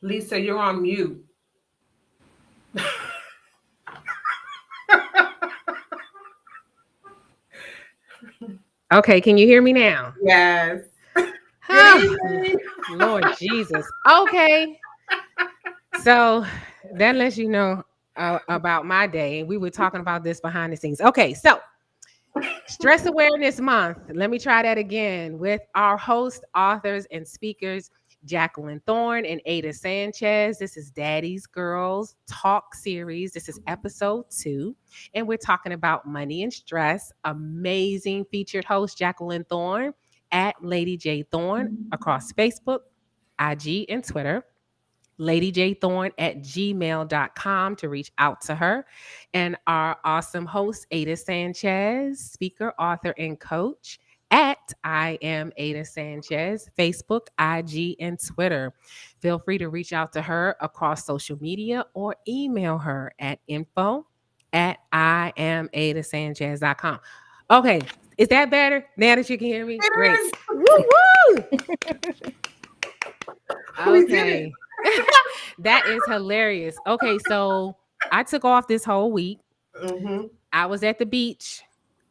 Lisa, you're on mute. Okay, can you hear me now? Yes. Good Oh, evening. Lord Jesus. Okay. So that lets you know about my day. We were talking about this behind the scenes. Okay, so Stress Awareness Month. Let me try that again with our host, authors, and speakers, Jacqueline Thorne and Aida Sanchez. This is Daddy's Girls Talk Series. This is episode 2, and we're talking about money and stress. Amazing featured host, Jacqueline Thorne at Lady J Thorne across Facebook, IG, and Twitter. Lady J Thorne at gmail.com to reach out to her. And our awesome host, Aida Sanchez, speaker, author, and coach at I am Aida Sanchez, Facebook, IG, and Twitter. Feel free to reach out to her across social media or email her at info at I am Aida Sanchez.com. Okay, is that better now that you can hear me? It Great. is. Woo woo! We did it. Okay. That is hilarious. Okay, so I took off this whole week. Mm-hmm. I was at the beach.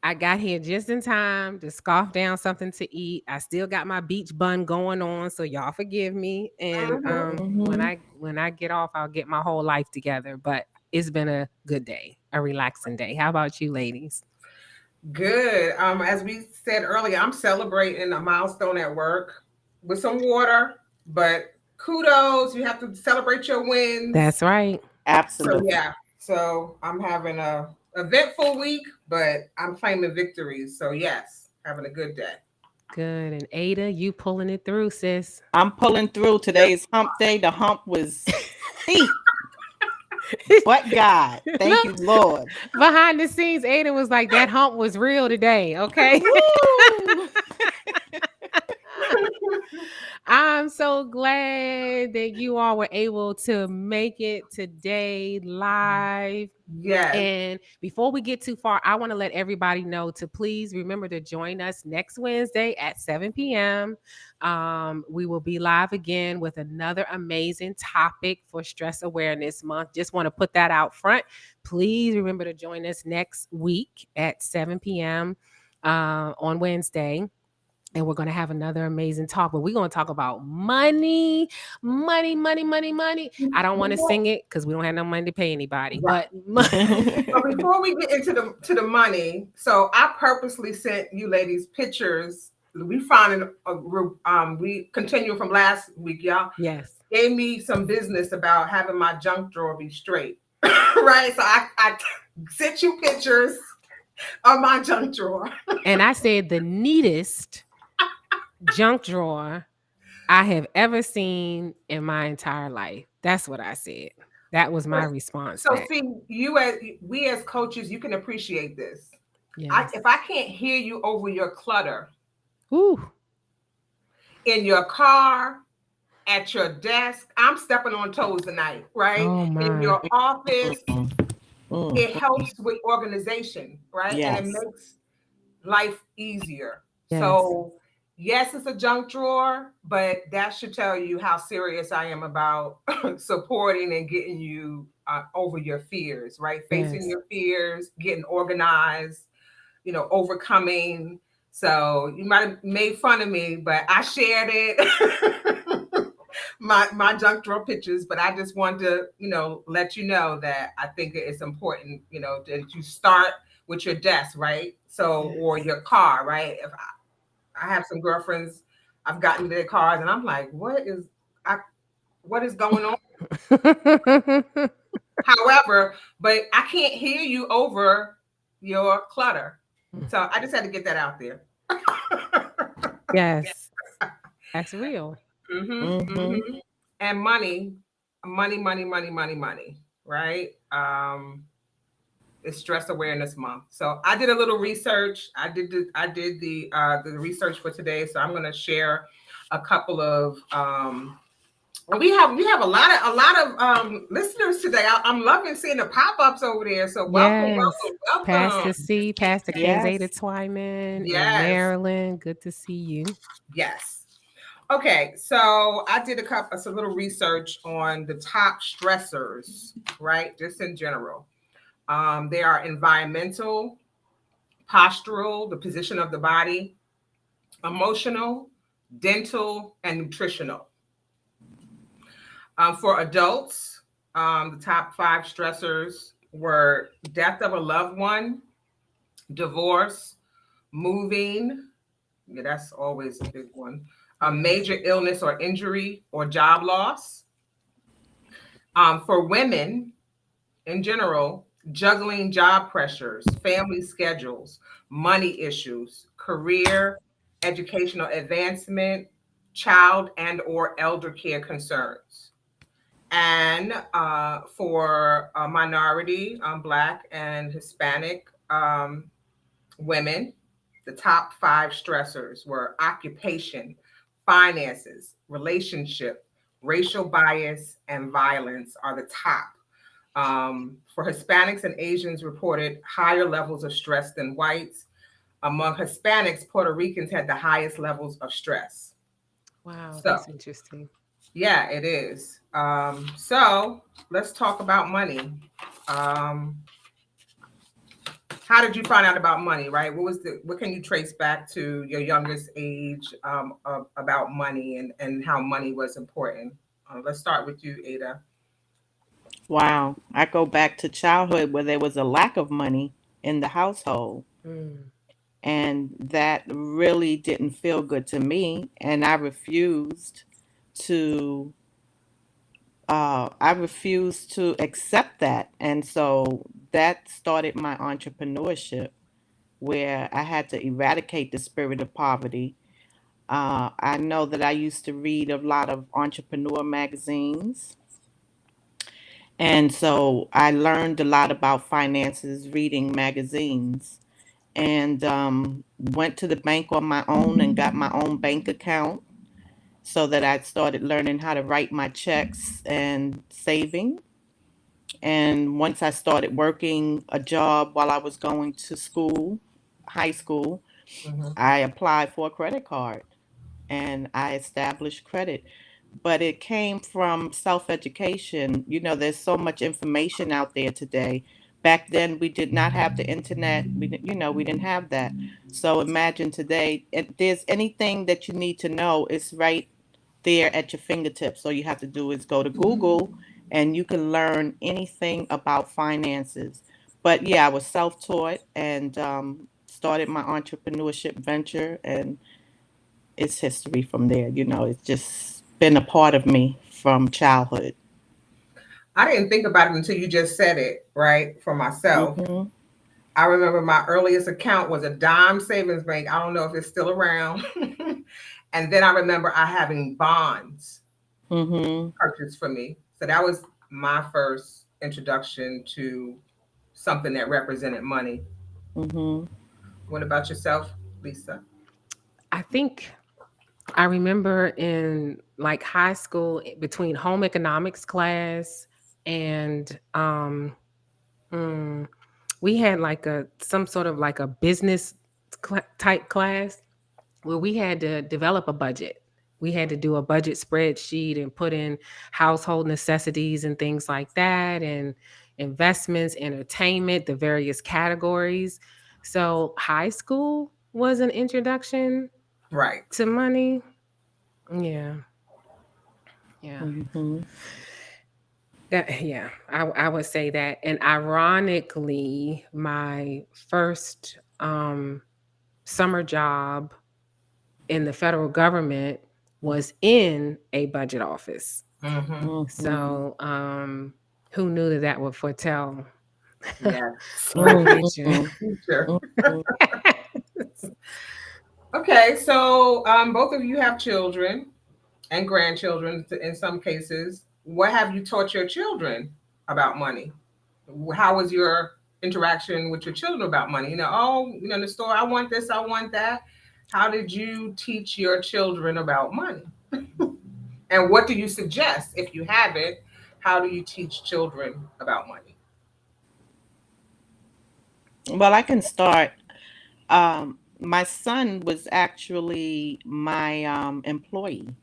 I got here just in time to scarf down something to eat. I still got my beach bun going on, so y'all forgive me. And Mm-hmm. when I get off, I'll get my whole life together. But it's been a good day, a relaxing day. How about you, ladies? Good. As we said earlier, I'm celebrating a milestone at work with some water, but kudos. You have to celebrate your wins. That's right. So Absolutely. yeah. So I'm having a eventful week, but I'm claiming victories. So yes, having a good day. Good. And Ada, you pulling it through, sis. I'm pulling through. Today's hump day. The hump was steep, but God. Thank you, Lord. Behind the scenes, Aiden was like, that hump was real today. Okay. Woo! I'm so glad that you all were able to make it today live. Yes. And before we get too far, I want to let everybody know to please remember to join us next Wednesday at 7 p.m. We will be live again with another amazing topic for Stress Awareness Month. Just want to put that out front. Please remember to join us next week at 7 p.m. On Wednesday. And we're going to have another amazing talk, but we're going to talk about money, money, money, money, money. I don't want to sing it because we don't have no money to pay anybody, Right. but But before we get into the money, so I purposely sent you ladies pictures. We found a group. We continue from last week, y'all. yes. Gave me some business about having my junk drawer be straight, right? So I sent you pictures of my junk drawer. And I said the neatest junk drawer I have ever seen in my entire life. That's what I said. That was my response So back. see, we as coaches, you can appreciate this. Yes. If I can't hear you over your clutter Ooh. in your car, at your desk, I'm stepping on toes tonight, right? Oh In my. your office, Mm. it helps with organization, right? And it Yes. makes life easier. Yes. So, yes, it's a junk drawer, but that should tell you how serious I am about supporting and getting you over your fears, right? Facing Yes. your fears, getting organized, overcoming. So you might have made fun of me, but I shared it. my junk drawer pictures, but I just wanted to, let you know that I think it's important, that you start with your desk, right? So, or your car, right? If I have some girlfriends, I've gotten their cars and I'm like, what is going on? However, but I can't hear you over your clutter. So I just had to get that out there. Yes. That's real. Mm-hmm. And money, money, money, money, money, money, right? It's Stress Awareness Month. So I did a little research. I did the research for today. So I'm going to share a couple of we have a lot of listeners today. I'm loving seeing the pop-ups over there. So welcome, Yes. welcome, Pastor welcome. C, Pastor Yes. Kenzada Twyman in Yes, Maryland. Good to see you. yes. Okay, so I did some little research on the top stressors, right? Just in general. They are environmental, postural, the position of the body, emotional, dental, and nutritional. For adults, the top five stressors were death of a loved one, divorce, moving. Yeah, that's always a big one. A major illness or injury or job loss. For women in general, juggling job pressures, family schedules, money issues, career, educational advancement, child and or elder care concerns. And for a minority, Black and Hispanic women, the top five stressors were occupation, finances, relationship, racial bias, and violence are the top. For Hispanics and Asians reported higher levels of stress than whites. Among Hispanics, Puerto Ricans had the highest levels of stress. Wow, So, that's interesting. yeah, it is. So let's talk about money. Um, how did you find out about money, right? What can you trace back to your youngest age about money and how money was important? Let's start with you, Ada. Wow. I go back to childhood where there was a lack of money in the household. Mm. And that really didn't feel good to me. And to I refused to accept that. And so that started my entrepreneurship where I had to eradicate the spirit of poverty. I know that I used to read a lot of entrepreneur magazines. And so I learned a lot about finances reading magazines and went to the bank on my own and got my own bank account so that I started learning how to write my checks and saving. And once I started working a job while I was going to school, high school, Mhm. I applied for a credit card and I established credit. But it came from self education. You know, there's so much information out there today. Back then, we did not have the internet. We didn't have that. So imagine today, if there's anything that you need to know, it's right there at your fingertips. All you have to do is go to Google and you can learn anything about finances. But yeah, I was self taught and started my entrepreneurship venture, and it's history from there. It's just been a part of me from childhood. I didn't think about it until you just said it, right? For myself. Hmm. I remember my earliest account was a dime savings bank. I don't know if it's still around. And then I remember I having bonds Hmm. purchased for me. So that was my first introduction to something that represented money. Hmm. What about yourself, Lisa? I think I remember in like high school between home economics class and mm, we had like a some sort of like a business type class where we had to develop a budget. We had to do a budget spreadsheet and put in household necessities and things like that, and investments, entertainment, the various categories. So high school was an introduction Right. to money. Yeah. Yeah. Hmm. I would say that. And ironically, my first summer job in the federal government was in a budget office. Mm-hmm. Hmm. So, who knew that that would foretell Yes. my Hmm. future? Future. Hmm. Okay, so both of you have children and grandchildren in some cases. What have you taught your children about money? How was your interaction with your children about money? In the store, I want this, I want that. How did you teach your children about money? And what do you suggest if you have it? How do you teach children about money? Well, I can start. my son was actually my employee.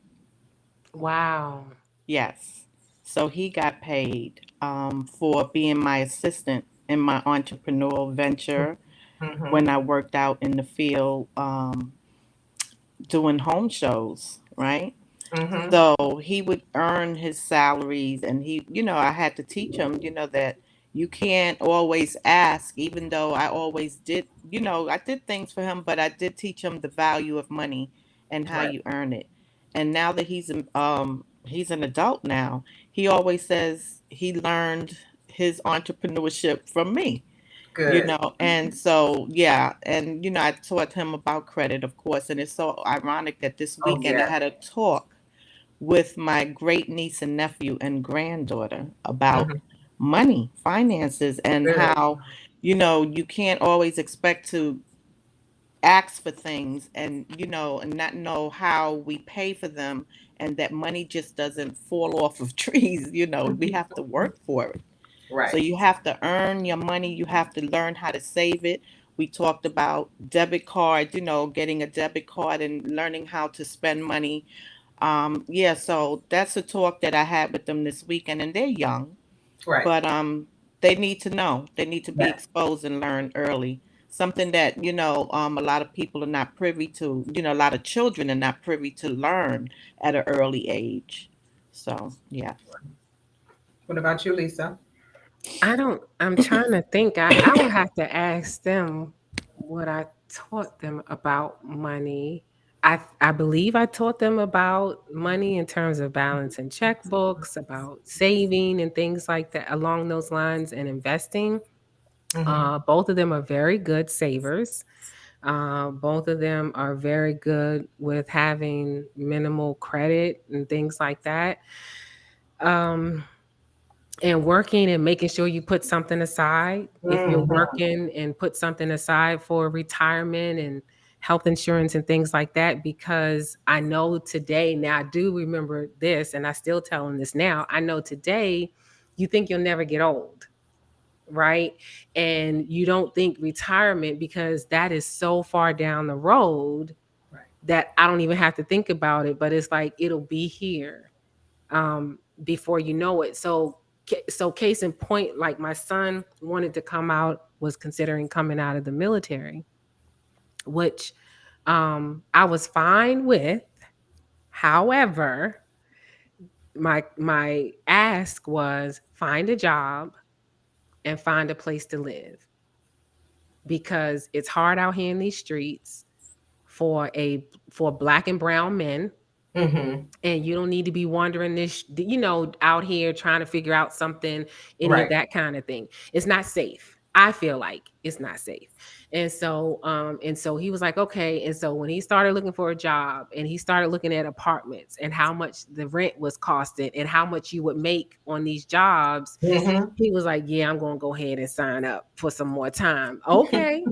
Wow. Yes. So he got paid for being my assistant in my entrepreneurial venture Mm-hmm. when I worked out in the field doing home shows, right? Mm-hmm. So he would earn his salaries, and I had to teach him, that you can't always ask, even though I always did, I did things for him, but I did teach him the value of money and how Right. you earn it. And now that he's an adult now, he always says he learned his entrepreneurship from me. Good. And so yeah, and I taught him about credit, of course, and it's so ironic that this Oh weekend I yeah. had a talk with my great niece and nephew and granddaughter about Mm-hmm. money, finances, and Good. how, you can't always expect to ask for things and not know how we pay for them, and that money just doesn't fall off of trees. We have to work for it. So Right. you have to earn your money, you have to learn how to save it. We talked about debit card, getting a debit card and learning how to spend money. Yeah, so that's a talk that I had with them this weekend, and they're young, Right. but they need to know. They need to be Yeah. exposed and learn early. Something that, a lot of people are not privy to, a lot of children are not privy to learn at an early age. So, yeah. What about you, Lisa? I'm trying to think. I would have to ask them what I taught them about money. I believe I taught them about money in terms of balancing checkbooks, about saving and things like that along those lines, and investing. Mm-hmm. Both of them are very good savers. Both of them are very good with having minimal credit and things like that. Um, and working and making sure you put something aside. If you're Mm-hmm. working, and put something aside for retirement and health insurance and things like that, because I know today, now I do remember this, and I still tell them this now. I know today you think you'll never get old, right? And you don't think retirement, because that is so far down the road Right. that I don't even have to think about it, but it's like it'll be here before you know it. So case in point, like my son wanted to come out, was considering coming out of the military, which I was fine with. However, my ask was find a job and find a place to live, because it's hard out here in these streets for black and brown men, Mm-hmm. and you don't need to be wandering this, out here trying to figure out something, any of Right. that kind of thing. It's not safe. I feel like it's not safe. And so he was like, okay. And so when he started looking for a job, and he started looking at apartments and how much the rent was costing and how much you would make on these jobs, Mm-hmm. he was like, yeah, I'm gonna go ahead and sign up for some more time. Okay.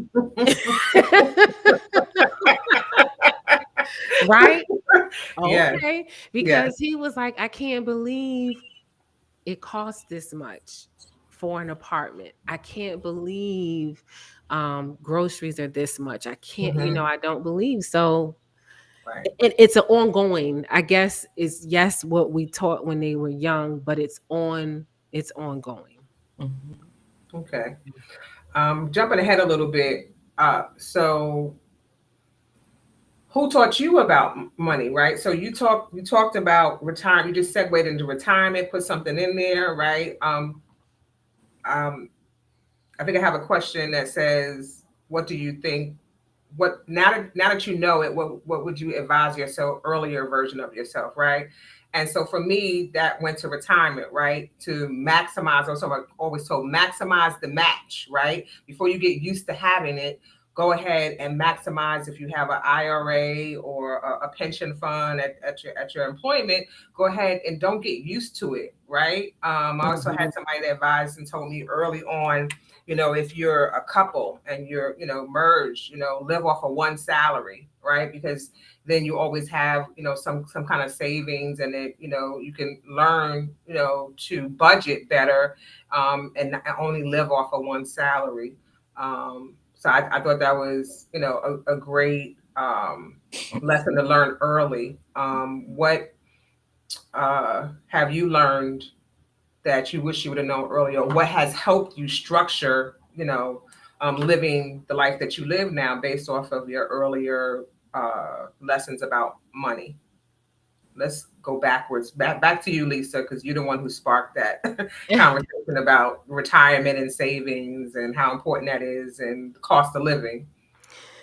Right. Yes. Okay. Yes. Because he was like, I can't believe it costs this much for an apartment. I can't believe groceries are this much. I can't, Mm-hmm. I don't believe. So Right. it's an ongoing, I guess, is yes what we taught when they were young, but it's ongoing. Mhm. Okay. Jumping ahead a little bit. So who taught you about money, right? So you talked about retirement. You just segued into retirement, put something in there, right? Um, I think I have a question that says, "What do you think? What now that you know it? What would you advise yourself, earlier version of yourself, right?" And so for me, that went to retirement, right? To maximize. Also, I always told maximize the match, right? Before you get used to having it, go ahead and maximize. If you have an IRA or a pension fund at your employment, go ahead and don't get used to it, right? I also Mhm. had somebody that advised and told me early on, if you're a couple and you're, merged, live off of one salary, right? Because then you always have, some kind of savings, and then, you can learn, to budget better, and only live off of one salary. So I thought that was, a great lesson to learn early. What have you learned that you wish you would have known earlier? What has helped you structure, living the life that you live now based off of your earlier lessons about money? Let's go backwards. Back to you, Lisa, because you're the one who sparked that conversation about retirement and savings and how important that is and the cost of living.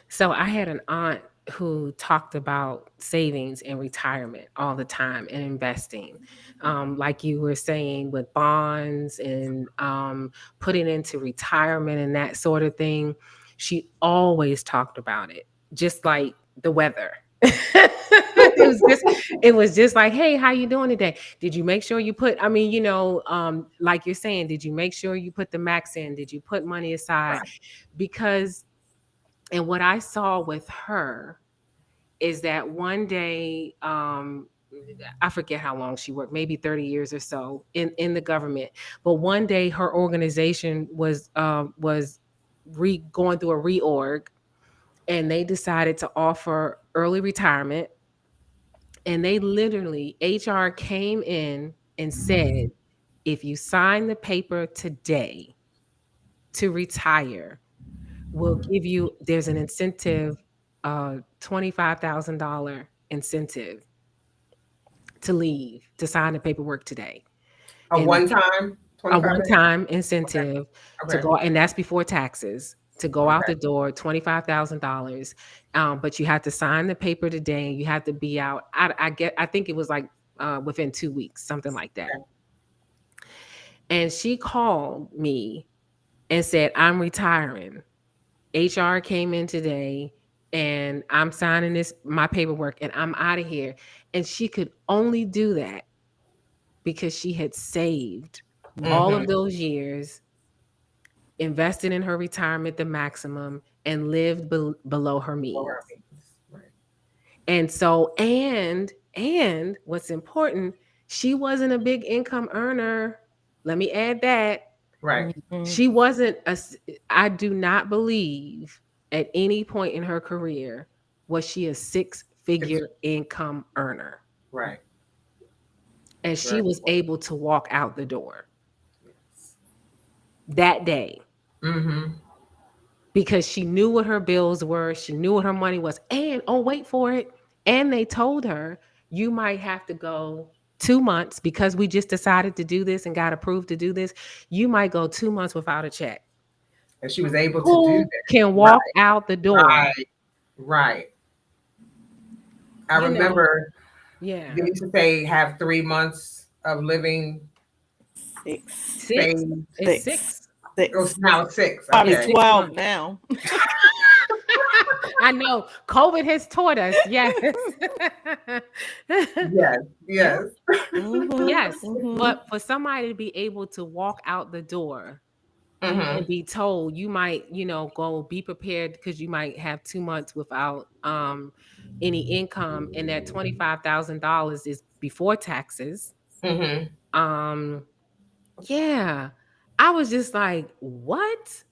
So I had an aunt who talked about savings and retirement all the time and investing. Like you were saying, with bonds and putting into retirement and that sort of thing. She always talked about it, just like the weather. It was just like, hey, how you doing today? Did you make sure you put, I mean, like you're saying, did you make sure you put the max in? Did you put money aside? Because, and what I saw with her is that one day, I forget how long she worked, maybe 30 years or so in the government. But one day her organization was going through a reorg, and they decided to offer early retirement. And they literally, HR came in and said, if you sign the paper today to retire, we'll give you, there's an incentive, $25,000 incentive to leave, to sign the paperwork today. A And one time a 25 minutes? one-time Okay. incentive to Okay. go, and that's before taxes, to go out Okay. the door, $25,000. But you have to sign the paper today, and you have to be out. I think it was like within 2 weeks, something like that. Okay. And she called me and said, I'm retiring. HR came in today and I'm signing my paperwork, and I'm out of here. And she could only do that because she had saved all Mm-hmm. of those years, invested in her retirement the maximum, and lived below her means. Right. And so, and what's important, she wasn't a big income earner. Let me add that. Right. Mhm. She wasn't I do not believe at any point in her career was she a It's six-figure income earner. right. And Very she was important. able to walk out the door that day Mm-hmm. because she knew what her bills were, she knew what her money was. And oh, wait for it. And they told her, you might have to go 2 months because we just decided to do this and got approved to do this. You might go 2 months without a check. And she was able to do Who that. can Right. walk out the door? Right. Right. I You know, remember yeah. they used to say have 3 months of living Six. Six. saved. It's Six. six. Oh, Six. now it's six. Probably It's Okay. 12 6 months. now. I know. COVID has taught us. Yes. Yes. Yeah. Yes. Mhm. Yes. Mhm. But for somebody to be able to walk out the door and Mm-hmm. be told you might, go be prepared because you might have 2 months without any income, and that $25,000 is before taxes. Mm-hmm. Um, yeah. I was just like, what?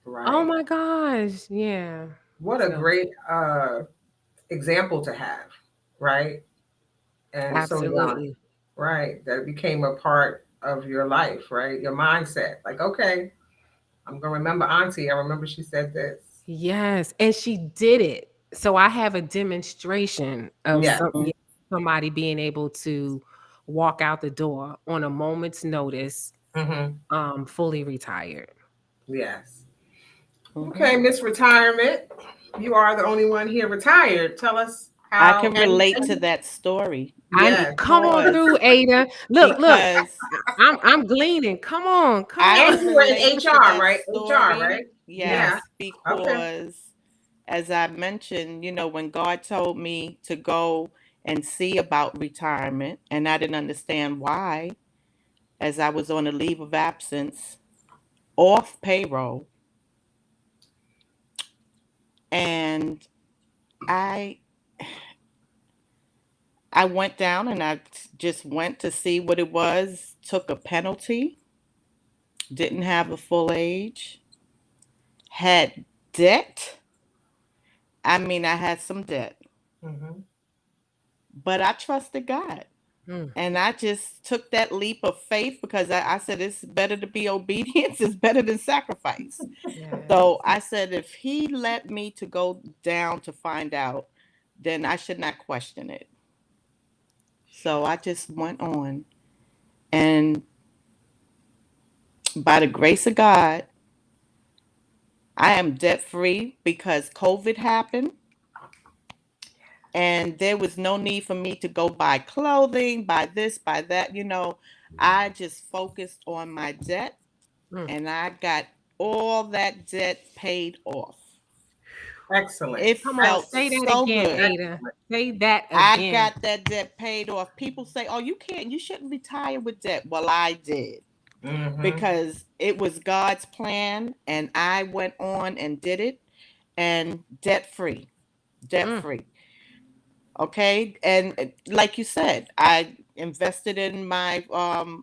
Oh Right. my gosh. Yeah. What a So great example to have, right? And so young, absolutely. right? That it became a part of your life, right? Your mindset. Like, okay, I'm gonna remember Auntie. I remember she said this. Yes, and she did it. So I have a demonstration of Yeah. somebody being able to walk out the door on a moment's notice, Mm-hmm. fully retired. Yes. Mhm. Okay, Miss Retirement. You are the only one here retired. Tell us I how can relate to that story I yes. come on because through, Ada. Look, because I'm gleaning. Come on, come I on. And can you were in relate to HR, that right? HR, story. right? Yes. Yeah. Yes, Okay. because as I mentioned, when God told me to go and see about retirement, and I didn't understand why, as I was on a leave of absence off payroll, and I I went down and I just went to see what it was, took a penalty, didn't have a full age, had Debt, I mean, I had some debt, Mm-hmm. but I trusted God. Mm. And I just took that leap of faith because I said it's better to be obedience, it's better than sacrifice. So Yes. I said, if he let me to go down to find out, then I should not question it. So I just went on. And by the grace of God, I am debt free because COVID happened. And there was no need for me to go buy clothing, buy this, buy that. I just focused on my debt Mm. and I got all that debt paid off. Excellent. It Come on, felt say that so again, good. Ada. Say that I again. got that debt paid off. People say, "Oh, you shouldn't retire with debt." Well, I did Mm-hmm. because it was God's plan and I went on and did it and debt free. Debt Mm. free. Okay, and like you said, I invested in my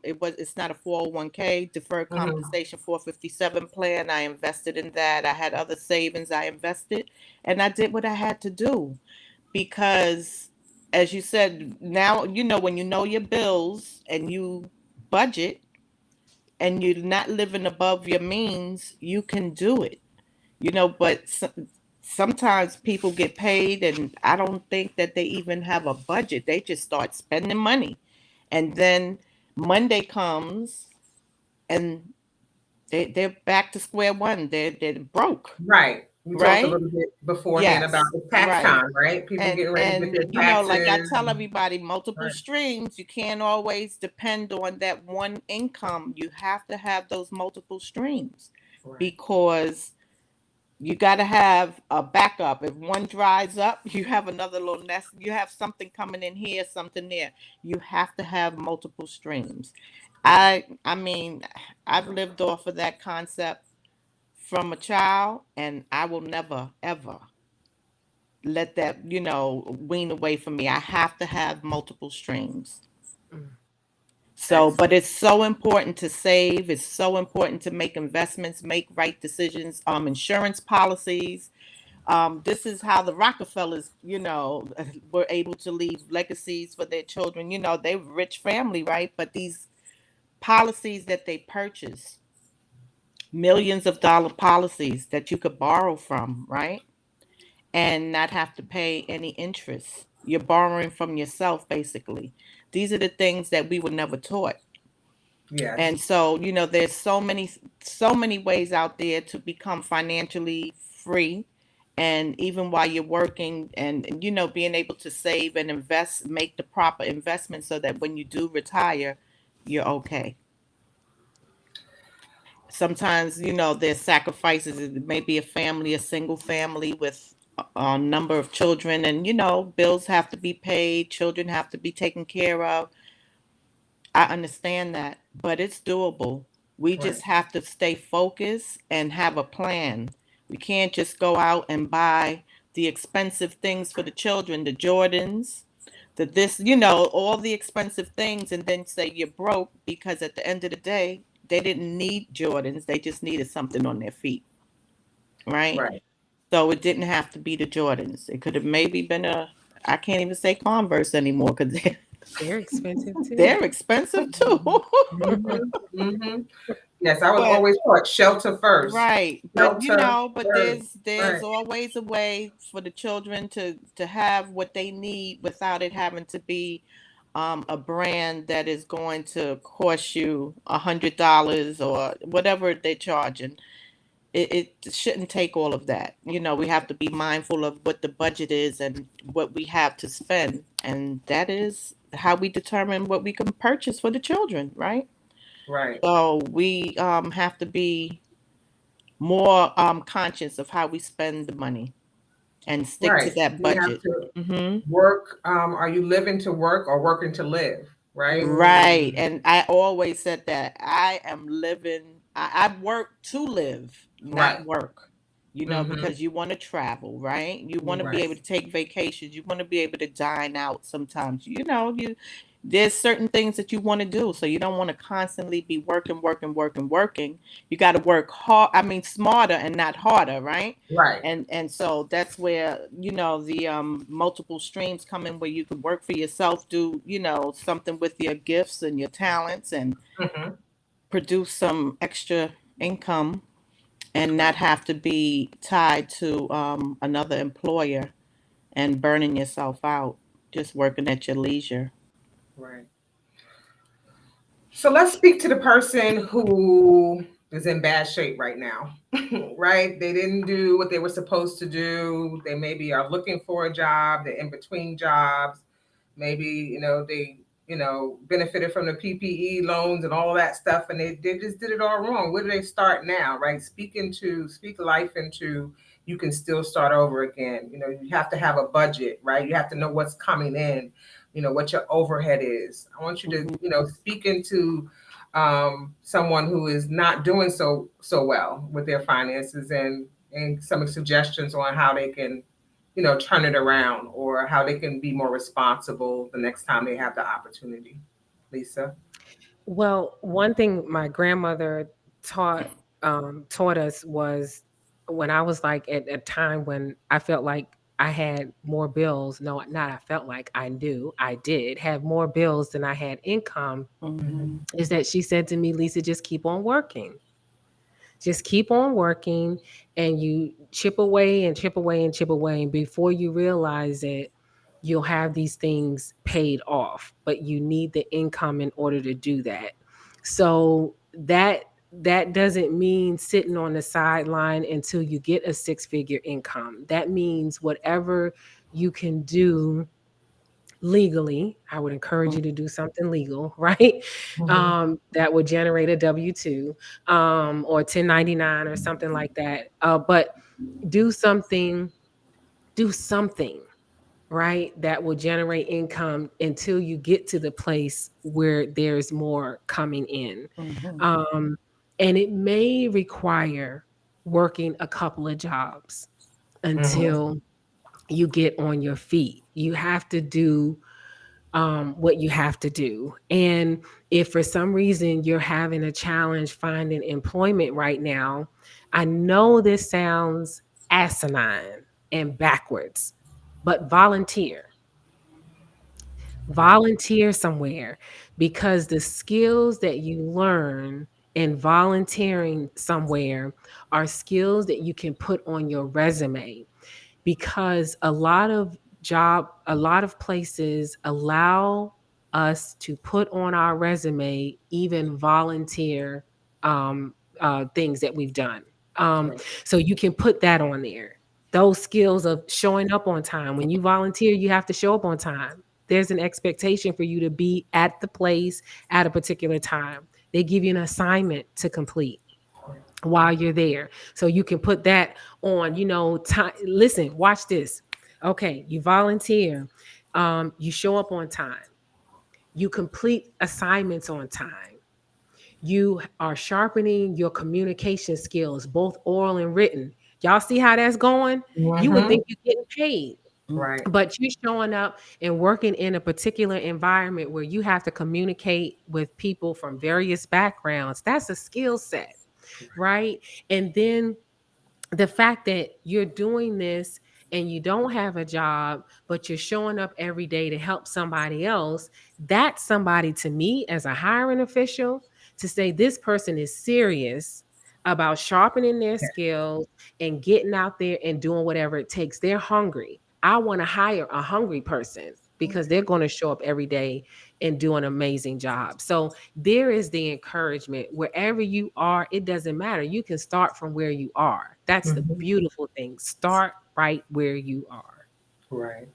it's not a 401k, deferred Mm-hmm. compensation 457 plan. I invested in that. I had other savings I invested, and I did what I had to do because, as you said, now when you know your bills and you budget and you're not living above your means, you can do it. But sometimes people get paid and I don't think that they even have a budget. They just start spending money. And then Monday comes and they're back to square one. They're broke, Right. We talked a right? little bit beforehand about Yes, the tax right. time, right? People And getting ready to get and their like I taxes. tell everybody, multiple Right. streams. You can't always depend on that one income. You have to have those multiple streams Right. because you got to have a backup. If one dries up, you have another little nest. You have something coming in here, something there. You have to have multiple streams. Right. I mean, I've lived off of that concept from a child, and I will never ever let that wean away from me. I have to have multiple streams. Mm. So, but Excellent. it's so important to save. It's so important to make investments, make right decisions. Insurance policies. This is how the Rockefellers, were able to leave legacies for their children. They're rich family, right? But these policies that they purchase, millions of dollar policies that you could borrow from, right? And not have to pay any interest. You're borrowing from yourself, basically. These are the things that we were never taught. Yes. And so, there's so many ways out there to become financially free. And even while you're working and, being able to save and invest, make the proper investment so that when you do retire, you're okay. Sometimes, there's sacrifices. It may be a family, a single family with a number of children, and, bills have to be paid, children have to be taken care of. I understand that, but it's doable. We Right. just have to stay focused and have a plan. We can't just go out and buy the expensive things for the children, the Jordans, all the expensive things, and then say you're broke because at the end of the day, they didn't need Jordans. They just needed something on their feet, right? Right. So it didn't have to be the Jordans. It could have maybe been I can't even say Converse anymore because They're expensive too. they're expensive too. Mm-hmm. Mm-hmm. Yes, I was But always taught shelter first. right, but Shelter first. there's Right. always a way for the children to have what they need without it having to be a brand that is going to cost you $100 or whatever they're charging. It shouldn't take all of that. We have to be mindful of what the budget is and what we have to spend, and that is how we determine what we can purchase for the children, right? Right. So we have to be more conscious of how we spend the money and stick to Right. that You have budget. to Hmm. work. Are you living to work or working to live? Right. Right. And I always said that I am living, I work to live, Right. not work, Mm-hmm. because you want to travel, right? You want to be Right. able to take vacations. You want to be able to dine out sometimes. there's certain things that you want to do. So you don't want to constantly be working. You got to work hard. I mean, smarter and not harder, right? Right. And so that's where, the multiple streams come in, where you could work for yourself, do, something with your gifts and your talents, and Hmm. produce some extra income, and not Right. have to be tied to another employer and burning yourself out, just working at your leisure. Right. So let's speak to the person who is in bad shape right now, right? They didn't do what they were supposed to do. They maybe are looking for a job, they're in between jobs. Maybe, they, benefited from the PPE loans and all that stuff, and they just did it all wrong. Where do they start now, right? Speak life into, you can still start over again. You have to have a budget, right? You have to know what's coming in, what your overhead is. I want you to, Mhm. speak into someone who is not doing so well with their finances, and some suggestions on how they can, turn it around, or how they can be more responsible the next time they have the opportunity. Lisa. Well, one thing my grandmother taught taught us was, when I was like at a time when I felt like I had more bills. No, not I felt like, I knew I did have more bills than I had income. Mm-hmm. Mhm. Is that she said to me, Lisa, just keep on working. Just keep on working, and you chip away and chip away and chip away. And before you realize it, you'll have these things paid off. But you need the income in order to do that. So that doesn't mean sitting on the sideline until you get a six-figure income. That means whatever you can do legally. I would encourage you to do something legal, right? Mm-hmm. That would generate a W-2, or 1099 or something like that. But do something, do something, right? That will generate income until you get to the place where there's more coming in. Mhm. Um, and it may require working a couple of jobs Mm-hmm. until you get on your feet. You have to do what you have to do. And if for some reason you're having a challenge finding employment right now, I know this sounds asinine and backwards, but volunteer somewhere, because the skills that you learn in volunteering somewhere are skills that you can put on your resume, because a lot of places allow us to put on our resume even volunteer things that we've done. um, Right. so you can put that on there, those skills of showing up on time. When you volunteer, you have to show up on time. There's an expectation for you to be at the place at a particular time. They give you an assignment to complete while you're there. So you can put that on, time. Listen, watch this. Okay, you volunteer, you show up on time, you complete assignments on time, you are sharpening your communication skills, both oral and written. Y'all see how that's going? You would Mm-hmm. think you're getting paid, Right. but you showing up and working in a particular environment where you have to communicate with people from various backgrounds. That's a skill set, right? And then the fact that you're doing this and you don't have a job, but you're showing up every day to help somebody else, that's somebody, to me as a hiring official, to say this person is serious about sharpening their Yeah. skills and getting out there and doing whatever it takes. They're hungry. I want to hire a hungry person because they're going to show up every day and do an amazing job. So there is the encouragement. Wherever you are, it doesn't matter. You can start from where you are. That's the Mm-hmm. beautiful thing. Start right where you are. Right.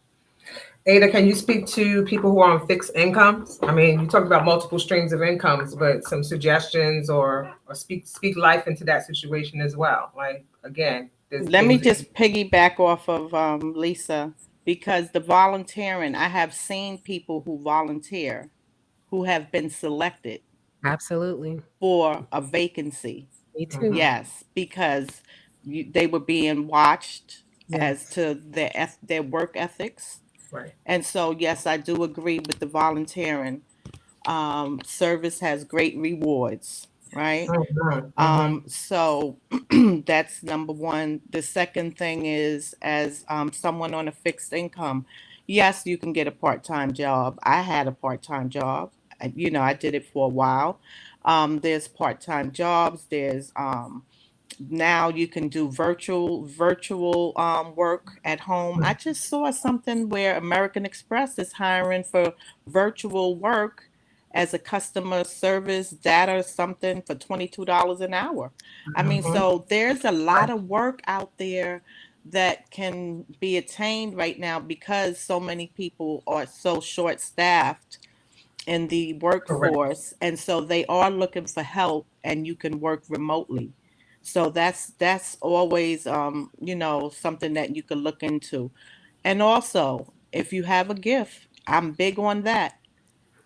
Ada, can you speak to people who are on fixed incomes? I mean, you talked about multiple streams of incomes, but some suggestions, or speak life into that situation as well. Like, again, there's Let me things that just piggyback off of Lisa, because the volunteering, I have seen people who volunteer who have been selected Absolutely. for a vacancy. Me too. Mhm. Yes, because they were being watched as Yes. to their work ethics, Right. And so, yes, I do agree with the volunteering. Service has great rewards, right? Mhm, mhm. So that's number one. The second thing is, as someone on a fixed income, yes, you can get a part-time job. I had a part-time job. I did it for a while. There's part-time jobs. There's now you can do virtual work at home. I just saw something where American Express is hiring for virtual work as a customer service data something for $22 an hour. I mean, Mhm. so there's a lot Right. of work out there that can be attained right now because so many people are so short staffed in the Correct. workforce, and so they are looking for help, and you can work remotely. So that's always something that you can look into. And also, if you have a gift, I'm big on that.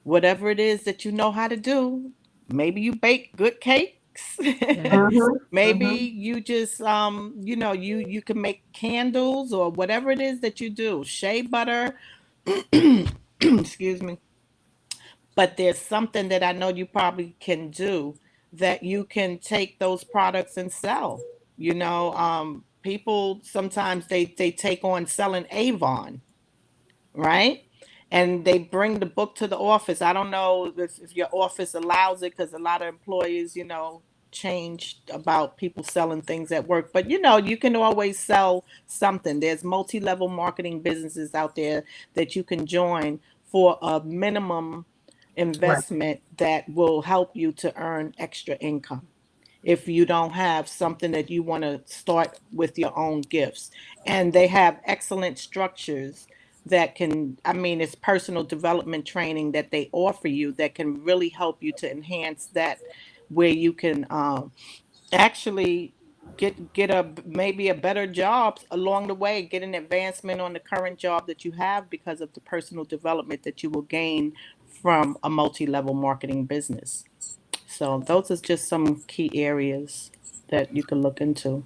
Whatever it is that you know how to do, maybe you bake good cakes. Yes. Mhm, Maybe mhm. you just you can make candles or whatever it is that you do. Shea butter, excuse me, but there's something that I know you probably can do that you can take those products and sell. People sometimes they take on selling Avon, right? And they bring the book to the office. I don't know if your office allows it because a lot of employees, change about people selling things at work. But you can always sell something. There's multi-level marketing businesses out there that you can join for a minimum Right. investment that will help you to earn extra income if you don't have something that you want to start with your own gifts. And they have excellent structures that can, I mean, it's personal development training that they offer you that can really help you to enhance that, where you can actually get a maybe a better job along the way, get an advancement on the current job that you have because of the personal development that you will gain from a multi-level marketing business. So those are just some key areas that you can look into.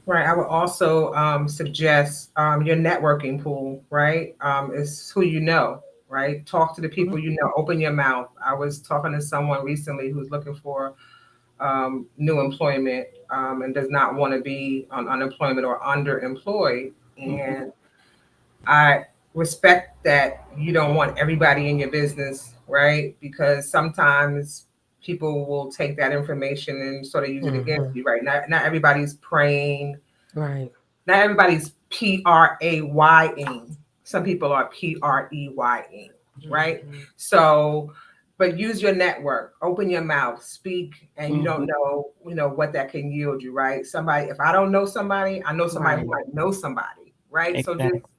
Right. I would also suggest your networking pool, right? Is who you know, right? Talk to the Mhm. people you know, open your mouth. I was talking to someone recently who's looking for new employment and does not want to be on unemployment or underemployed. Mhm. And I respect that you don't want everybody in your business, right? Because sometimes people will take that information and sort of use it against Hmm. you, right? Not everybody's praying, Right. not everybody's praying. Some people are preying, right? Hmm. So, but use your network, open your mouth, speak, and you don't Mhm. know, what that can yield you, right? Somebody, if I don't know somebody, I know somebody who Right. might know somebody, right? So just Exactly.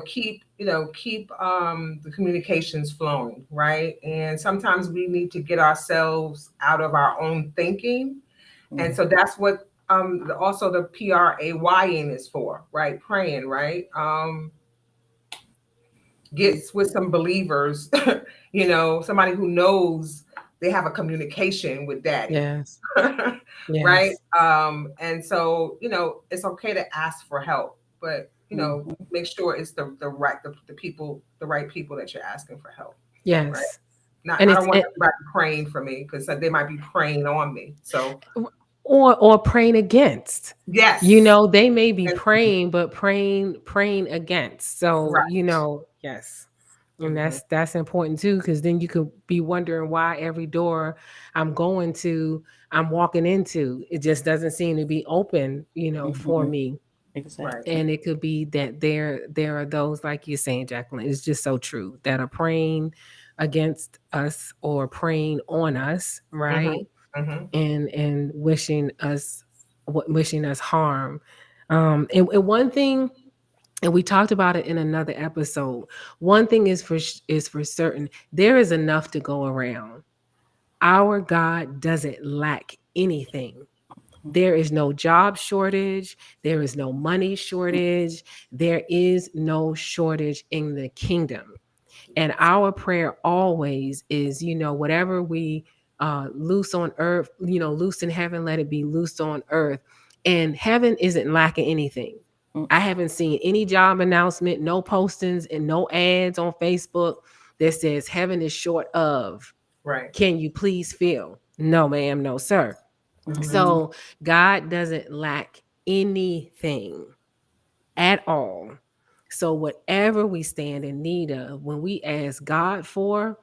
keep the communications flowing, right? And sometimes we need to get ourselves out of our own thinking, and Mhm. so that's what also the praying is for, right? Praying, right? Gets with some believers, somebody who knows they have a communication with daddy. Yes. Right? Yes. And so, it's okay to ask for help, but Mhm. make sure it's the right people that you're asking for help, right? Yes. Not And I it's don't want everybody praying for me because they might be praying on me. So or praying against. yes. They may be And, praying, but praying against. So, right. yes. And Mhm. that's important too, because then you could be wondering why every door I'm going to, I'm walking into, it just doesn't seem to be open, for Mhm. me. Right. Exactly. And it could be that there are those, like you're saying, Jacqueline, it's just so true, that are praying against us or praying on us, Mhm. right? Mhm. And wishing us harm. And one thing, and we talked about it in another episode. One thing is for certain: there is enough to go around. Our God doesn't lack anything. There is no job shortage. There is no money shortage. There is no shortage in the kingdom. And our prayer always is, whatever we loose on earth, loose in heaven, let it be loosed on earth. And heaven isn't lacking anything. I haven't seen any job announcement, no postings, and no ads on Facebook that says heaven is short of. Right. Can you please fill? No, ma'am, no, sir. Mm-hmm. So God doesn't lack anything at all. So whatever we stand in need of, when we ask God for,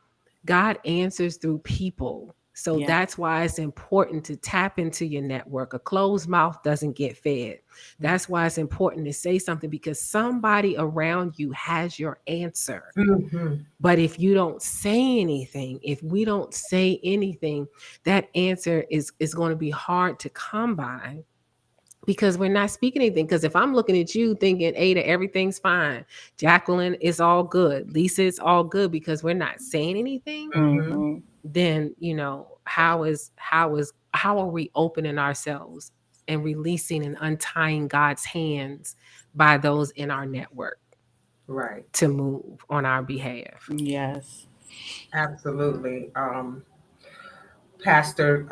God answers through people. So Yeah. that's why it's important to tap into your network. A closed mouth doesn't get fed. That's why it's important to say something, because somebody around you has your answer. Mm-hmm. But if you don't say anything, if we don't say anything, that answer is going to be hard to come by, because we're not speaking anything. Because if I'm looking at you thinking, Ada, everything's fine, Jacqueline, it's all good, Lisa, it's all good, because we're not saying anything, Mm-hmm. Mm-hmm. then how are we opening ourselves and releasing and untying God's hands by those in our network Right. to move on our behalf? Yes. Absolutely. Pastor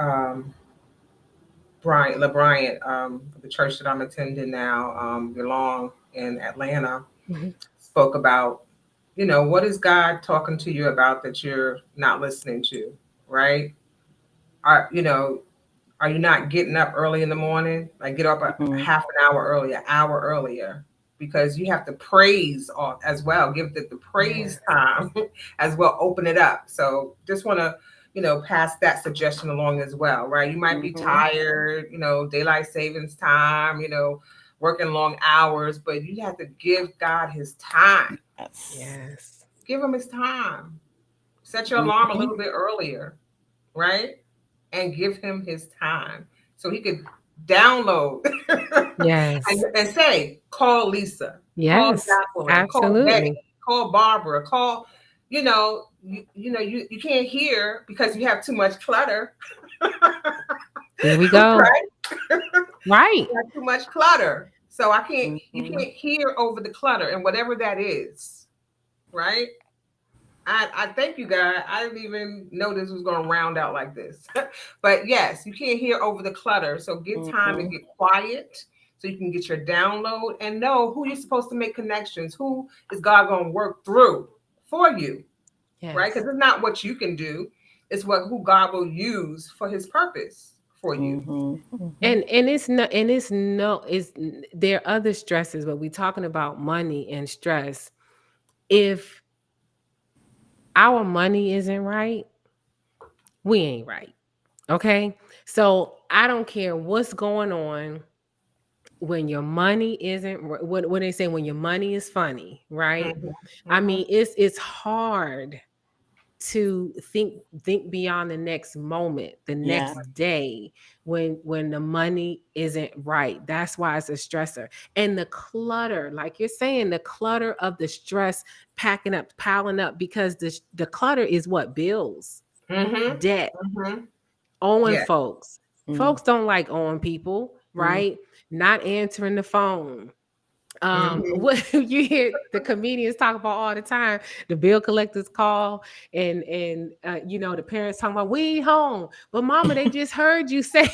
Bryant LeBryant, the church that I'm attending now, belong in Atlanta, Mhm. spoke about, what is God talking to you about that you're not listening to, right? Are you not getting up early in the morning? Like get up a Mm-hmm. half an hour earlier, hour earlier, because you have to praise as well. Give the praise Yes. time as well. Open it up. So just want to, pass that suggestion along as well, right? You might be Mm-hmm. tired, daylight savings time, working long hours, but you have to give God His time. Yes. Yes. Give Him His time. Set your alarm a Mm-hmm. little bit earlier, right? And give Him His time so He could download Yes. and say, call Lisa, call Yes. Jacqueline, call Betty, Absolutely. call Barbara, call, you can't hear because you have too much clutter, There we go. right? Right. You have too much clutter. So you Mm-hmm. can't hear over the clutter and whatever that is, right? I thank you, God. I didn't even know this was going to round out like this. But yes, you can't hear over the clutter. So get time to Mm-hmm. get quiet so you can get your download and know who you're supposed to make connections. Who is God going to work through for you, right? Yes. Because it's not what you can do, it's who God will use for His purpose for you. Mm-hmm. Mm-hmm. And it's no, and it's no, it's there are other stresses, but we're talking about money and stress. If our money isn't right, we ain't right. Okay. So I don't care what's going on. When your money isn't what they say, when your money is funny, right? Mhm, I mhm. mean, it's hard to think beyond the next moment, the Yeah. next day, when the money isn't right. That's why it's a stressor. And the clutter, like you're saying, the clutter of the stress packing up, piling up, because the clutter is what? Bills, Mhm, debt, mhm. owing Yeah. folks. Mm-hmm. Folks don't like owing people, right? Not answering the phone. Mhm. What you hear the comedians talk about all the time, the bill collectors call, and the parents talking about, we ain't home, but mama, they just heard you say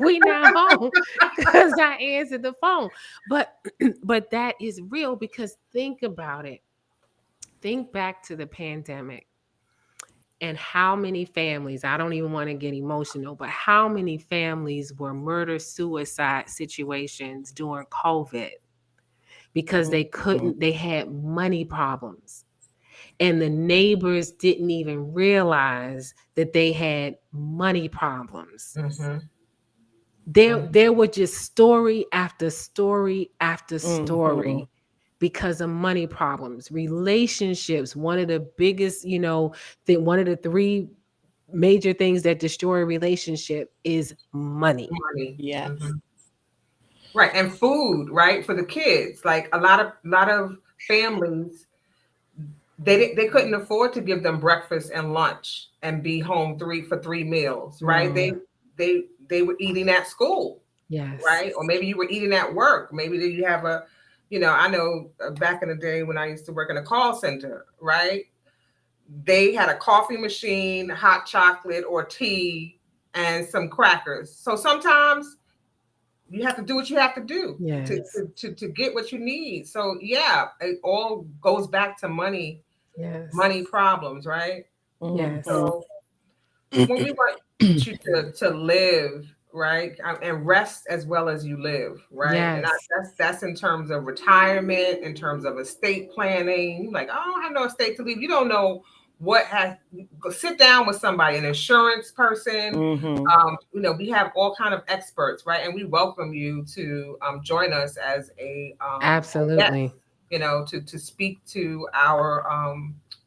we not home because I answered the phone. But but that is real, because think about it. Think back to the pandemic and how many families, I don't even want to get emotional, but how many families were murder suicide situations during COVID, because they Mm-hmm. couldn't, they had money problems. And the neighbors didn't even realize that they had money problems. Mhm. There were just story after story after Mm-hmm. story because of money problems. Relationships, one of the biggest, one of the three major things that destroy a relationship is money. Money. Yes. Mhm. Right, and food, right, for the kids. Like a lot of families, they couldn't afford to give them breakfast and lunch and be home three meals, right? Mm-hmm. They were eating at school, Yes. right? Or maybe you were eating at work. Maybe you have I know back in the day when I used to work in a call center, right? They had a coffee machine, hot chocolate or tea, and some crackers. So sometimes you have to do what you have to do Yes. to get what you need. So yeah, it all goes back to money, Yes. money problems, right? Yes. Mhm. So when we want you to live right and rest as well as you live, right? And Yes. that's in terms of retirement, in terms of estate planning. Like, oh, I don't have no estate to leave. You don't know what has. Go sit down with somebody, an insurance person. Mhm. We have all kind of experts, right? And we welcome you to join us as a guest, Absolutely. to speak to our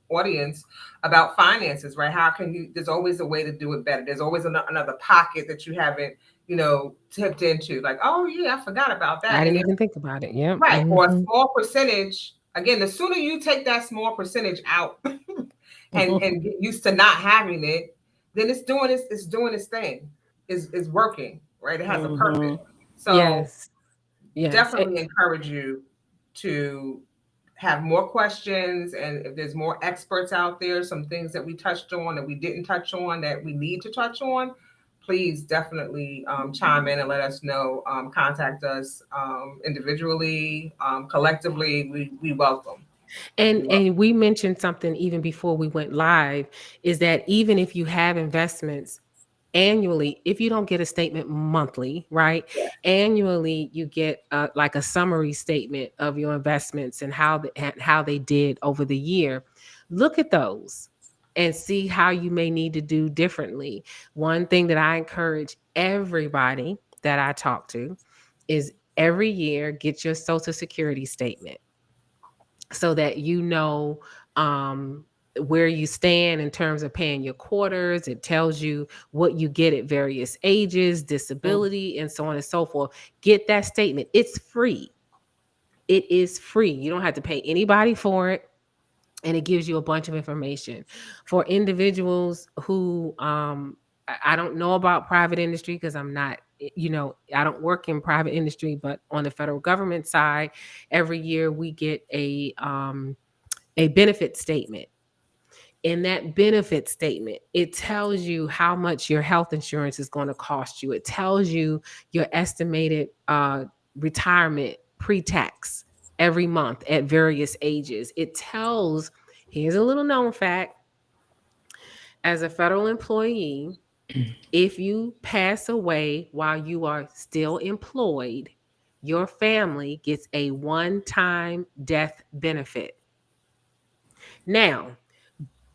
audience about finances, right? How can you? There's always a way to do it better. There's always another pocket that you haven't, tipped into. Like, oh yeah, I forgot about I that. didn't even think about it. Yep. Right, or a Hmm. small percentage. Again, the sooner you take that small percentage out, and get used to not having it, then it's doing its thing. Is working, right? It has a purpose. Mhm. So Yes. Yes. definitely encourage you to have more questions, and if there's more experts out there, some things that we touched on that we didn't touch on that we need to touch on, please definitely chime in and let us know. Contact us individually, collectively. We welcome. And We welcome. and we mentioned something even before we went live, is that even if you have investments annually, if you don't get a statement monthly, right? Yeah. Annually, you get like a summary statement of your investments and how they did over the year. Look at those and see how you may need to do differently. One thing that I encourage everybody that I talk to is every year get your social security statement so that you know um, where you stand in terms of paying your quarters. It tells you what you get at various ages, disability, and so on and so forth. Get that statement. It's free. It is free. You don't have to pay anybody for it. And it gives you a bunch of information for individuals who I don't know about private industry because I'm not, I don't work in private industry, but on the federal government side, every year we get a benefit statement. In that benefit statement, it tells you how much your health insurance is going to cost you. It tells you your estimated retirement pre-tax every month at various ages. It tells, here's a little known fact, as a federal employee, if you pass away while you are still employed, your family gets a one-time death benefit. Now,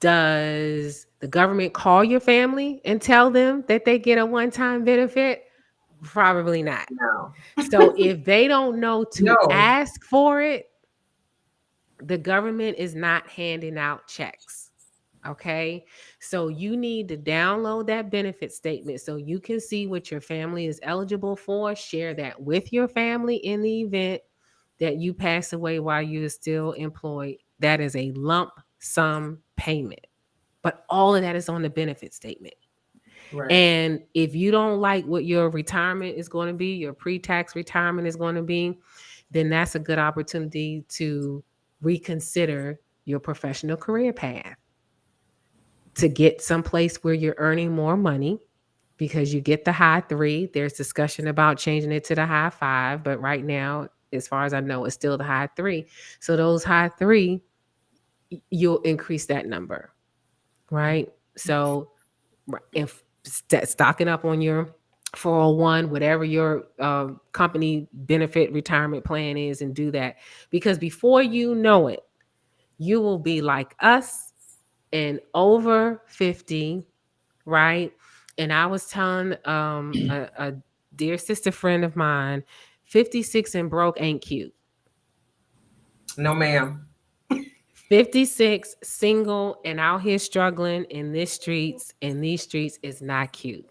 does the government call your family and tell them that they get a one-time benefit? Probably not. No. So if they don't know to No. ask for it, the government is not handing out checks. Okay. So you need to download that benefit statement so you can see what your family is eligible for. Share that with your family in the event that you pass away while you're still employed. That is a lump sum payment. But all of that is on the benefit statement. Right. And if you don't like what your retirement is going to be, your pre-tax retirement is going to be, then that's a good opportunity to reconsider your professional career path to get someplace where you're earning more money because you get the high 3. There's discussion about changing it to the high 5, but right now, as far as I know, it's still the high 3. So those high 3, you'll increase that number, right? So if stocking up on your 401, whatever your company benefit retirement plan is, and do that, because before you know it, you will be like us and over 50, right? And I was telling a dear sister friend of mine, 56 and broke ain't cute. No, ma'am. 56 single and out here struggling in these streets is not cute.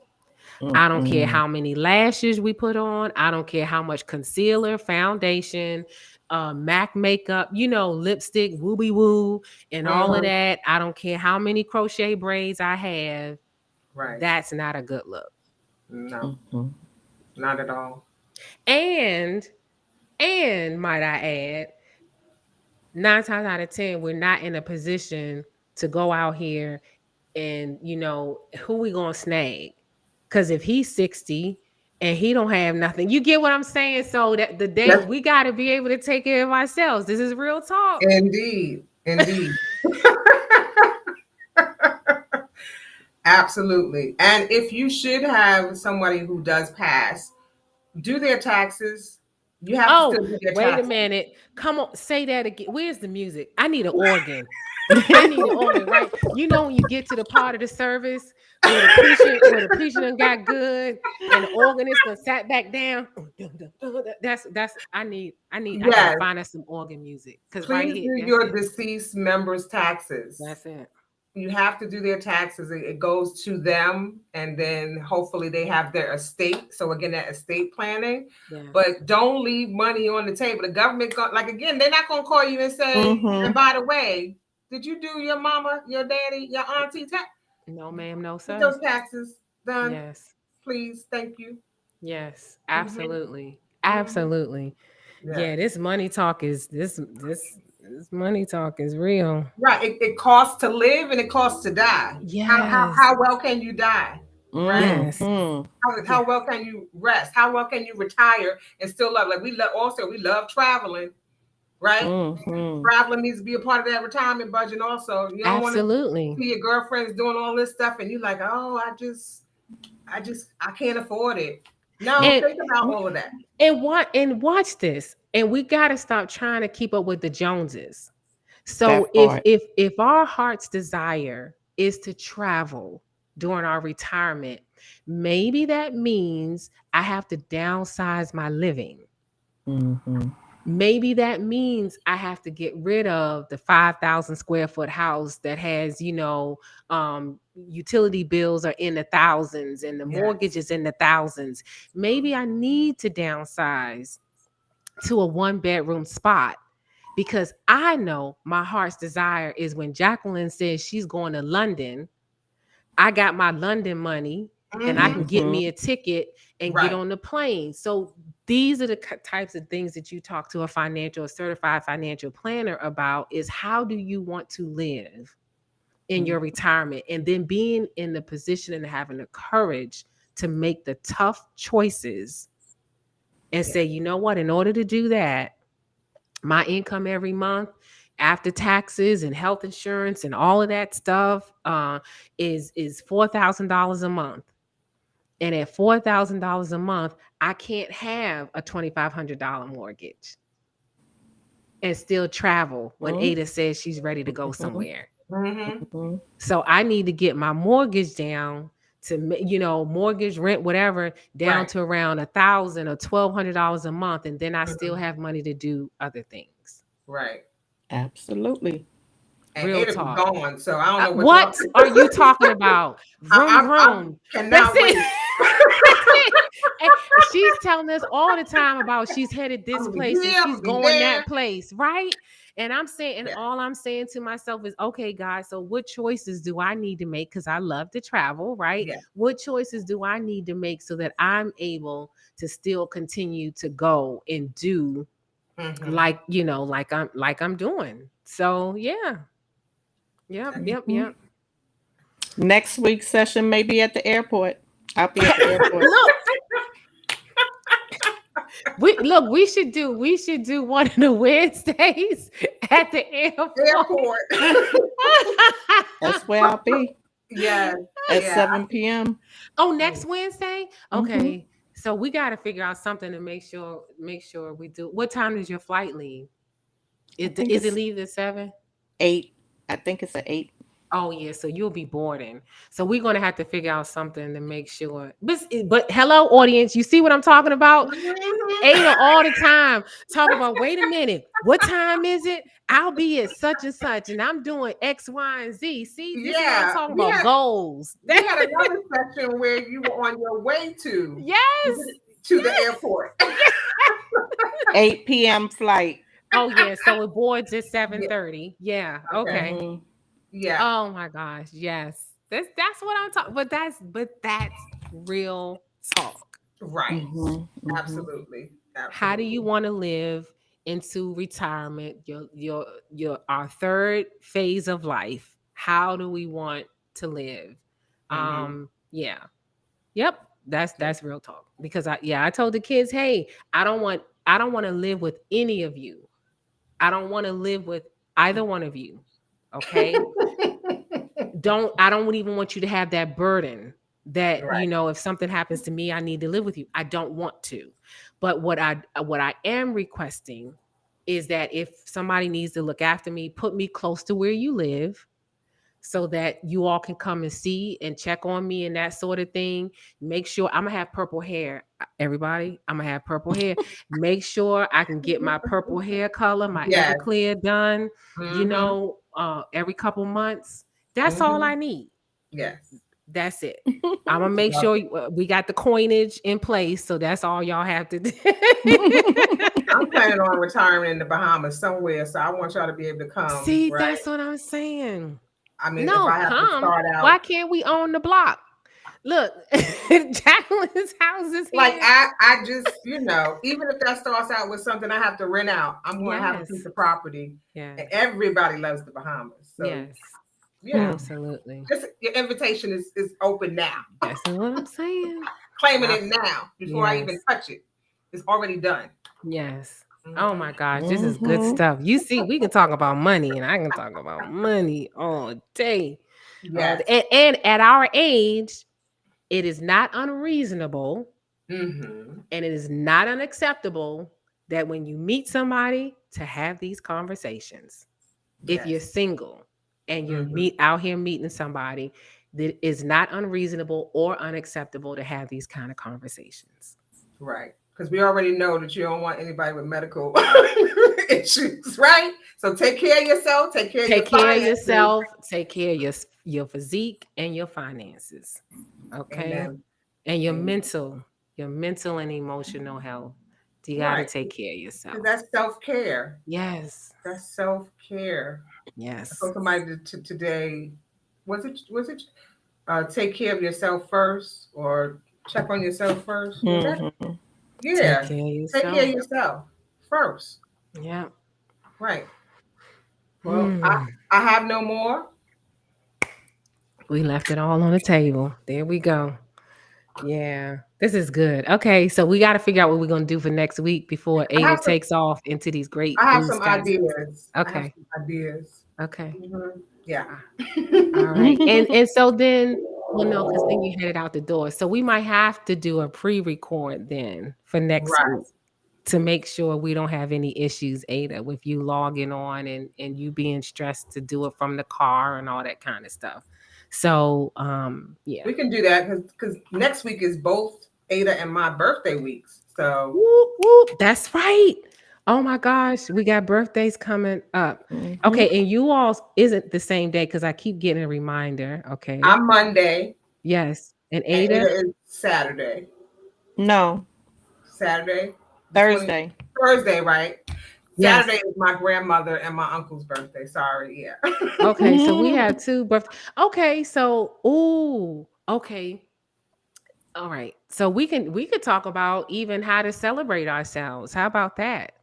I don't care Mm-mm. how many lashes we put on. I don't care how much concealer, foundation, MAC makeup, lipstick, wooby woo, and all of Mhm. that. I don't care how many crochet braids I have. Right. That's not a good look. No, Mhm. not at all. And might I add, 9 times out of 10, we're not in a position to go out here and who we gonna snag? Because if he's 60 and he don't have nothing. You get what I'm saying? So that the day Yes, we got to be able to take care of ourselves. This is real talk. indeed, indeed. Absolutely. And if you should have somebody who does pass, do their taxes. You have to Oh, still do their wait a taxes. minute. Come on, say that again. Where's the music? I need an organ. I need an organ, right? You know when you get to the part of the service where the preacher done got good and the organist done sat back down. That's I gotta Yes, find us some organ music. Cause right please here, do that's your it. deceased members' taxes. That's it. You have to do their taxes. It goes to them, and then hopefully they have their estate. So again, that estate planning. Yes. But don't leave money on the table. The government, like again, they're not going to call you and say, "And Mm-hmm. by the way, did you do your mama, your daddy, your auntie tax? No, ma'am, no, Get sir. those taxes done, Yes. please. Thank you." Yes. Hmm. Absolutely. Hmm. Absolutely. Yeah. Yeah, this money talk is this money talk is real. Right. It costs to live and it costs to die. Yes. How well can you die? Right. Yes. Mm-hmm. How Yes. well can you rest? How well can you retire and still love? Like we love traveling, right? Mm-hmm. Traveling needs to be a part of that retirement budget. Also, you don't want to Absolutely. see your girlfriends doing all this stuff, and you like, oh, I can't afford it. No, And think about all of that. watch this. And we got to stop trying to keep up with the Joneses. So That part. if our heart's desire is to travel during our retirement, maybe that means I have to downsize my living. Mm-hmm. Maybe that means I have to get rid of the 5,000 square foot house that has, utility bills are in the thousands and the Yes. mortgage is in the thousands. Maybe I need to downsize to a one bedroom spot because I know my heart's desire is when Jacqueline says she's going to London, I got my London money and I Hmm. can get Mm-hmm. me a ticket and get Right. on the plane. So these are the types of things that you talk to a certified financial planner about is how do you want to live in your retirement and then being in the position and having the courage to make the tough choices and Yeah. say, you know what, in order to do that, my income every month after taxes and health insurance and all of that stuff is $4,000 a month. And at $4,000 a month, I can't have a $2,500 mortgage and still travel when Mm-hmm. Ada says she's ready to go Mm-hmm. somewhere. Hmm. So I need to get my mortgage down to mortgage, rent, whatever, down Right. to around 1,000 or $1,200 a month, and then I still Hmm. have money to do other things. Right. Absolutely. And Real Ada be talk. gone, so I don't know what y'all. What are you talking about? Vroom I vroom. That's cannot it. wait. That's it. And she's telling us all the time about she's headed I'm this gonna be place and here. I'm she's gonna be going there. that place, right? And I'm saying, and Yeah. all I'm saying to myself is, okay, guys, so what choices do I need to make? Because I love to travel, right? Yeah. What choices do I need to make so that I'm able to still continue to go and do Hmm. like I'm doing. So yeah. Yep, yep, Mhm. yep. Next week's session may be at the airport. I'll be at the airport. Look, we should do one of the Wednesdays at the airport. Airport. That's where I'll be Yes. at Yeah. 7 p.m. Oh, next Wednesday? Mm-hmm. Okay. So we got to figure out something to make sure we do. What time does your flight leave? I think Is it it's leave at 7? 8. I think it's at 8. Oh yeah, so you'll be boarding. So we're gonna have to figure out something to make sure. But hello, audience, you see what I'm talking about? Mhm. Ada all the time talk about. Wait a minute, what time is it? I'll be at such and such, and I'm doing X, Y, and Z. See, this is what I'm Yeah. talking about. Goals. We had another session where you were on your way Yes. to the airport. 8 p.m. flight. Oh yeah. So it boards at Yeah. 7:30. Yeah. Okay. Okay. Mm-hmm. Yeah. Oh my gosh. Yes. That's what I'm talking. But that's real talk. Right. Mm-hmm. Mm-hmm. Absolutely. How do you Absolutely. want to live into retirement? Your our third phase of life. How do we want to live? Hmm. Yeah. Yep. That's real talk. Because I told the kids, hey, I don't want to live with any of you. I don't want to live with either one of you. Okay. I don't even want you to have that burden that, Right. if something happens to me, I need to live with you. I don't want to. But what I am requesting is that if somebody needs to look after me, put me close to where you live so that you all can come and see and check on me and that sort of thing. Make sure I'm gonna have purple hair. Everybody, I'm gonna have purple hair. Make sure I can get my purple hair color, my Yes. Everclear done, Mm-hmm. every couple months. That's all Mm-hmm. I need. Yes. That's it. I'm gonna make sure we got the coinage in place, so that's all y'all have to do. I'm planning on retiring in the Bahamas somewhere, so I want y'all to be able to come. See, Right. that's what I'm saying. I mean, if No, I have to come. start Why out, can't we own the block? Look, Jacqueline's house is like here. I just, even if that starts out with something I have to rent out, I'm going to have a Yes. piece of property, Yes. and everybody loves the Bahamas. So Yes. yeah, Absolutely. just your invitation is open now. That's what I'm saying. Claiming it now before I even Yes. touch it. It's already done. Yes. Oh Mhm. my gosh, this is good stuff. You see, we can talk about money, and I can talk about money all day. Yes. And at our age, it is not unreasonable Mm-hmm. and it is not unacceptable that when you meet somebody to have these conversations. If you're Yes. single and you're Mm-hmm. out here meeting somebody, that is not unreasonable or unacceptable to have these kind of conversations. Right. Because we already know that you don't want anybody with medical issues, right? So take care of yourself, take care of your Take care of finances. yourself, take care of your physique and your finances. Okay? Amen. And Amen. your mental and emotional health. You got to Right. take care of Because yourself. that's self-care. Yes. That's self-care. I Yes. told somebody today, was it take care of yourself first or check on yourself first? Was that? Mm-hmm. Take Yeah. care of Take care of yourself. yourself first. Yeah. Right. Well, Hmm. I have no more. We left it all on the table. There we go. Yeah. This is good. Okay, so we got to figure out what we're going to do for next week before I Ada have some takes off into these great I have blue some skies. ideas. I have Okay. some ideas. Okay. Yeah. All right. And so then, well, no, because then you headed out the door. So we might have to do a pre-record then for next Right. week to make sure we don't have any issues, Ada, with you logging on and you being stressed to do it from the car and all that kind of stuff. So yeah. We can do that because next week is both Ada and my birthday weeks. So Whoop, whoop. That's right. Oh my gosh, we got birthdays coming up. Mm-hmm. Okay, and you all isn't the same day because I keep getting a reminder. Okay. I'm Monday Yes. And and Ada? Ada is Saturday. No, Saturday, the 20 Thursday. Thursday, right? Yes. Saturday is my grandmother and my uncle's birthday. Sorry, yeah. Okay, so we have two birthdays. Okay, so okay. All right. So we could talk about even how to celebrate ourselves. How about that?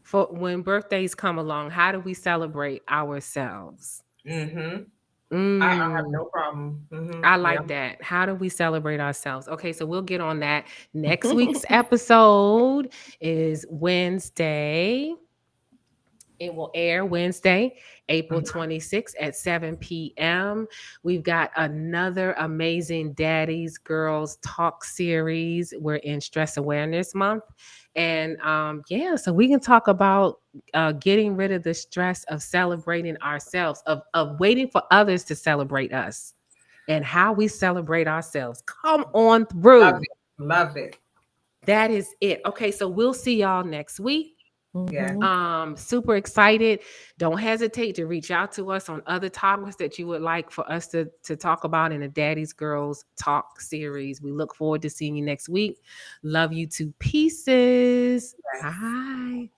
For when birthdays come along, how do we celebrate ourselves? Mm-hmm. I have Mm, no problem. Mm-hmm. I Yeah. like that. How do we celebrate ourselves? Okay, so we'll get on that. Next week's episode is Wednesday. It will air Wednesday, April Mhm. 26th at 7 p.m. We've got another amazing Daddies Girls Talk series. We're in Stress Awareness Month. And yeah, so we can talk about getting rid of the stress of celebrating ourselves, of waiting for others to celebrate us, and how we celebrate ourselves. Come on Love through. it. Love it. That is it. Okay, so we'll see y'all next week. Yeah. Super excited. Don't hesitate to reach out to us on other topics that you would like for us to talk about in the Daddy's Girls Talk series. We look forward to seeing you next week. Love you to pieces. Yes. Bye.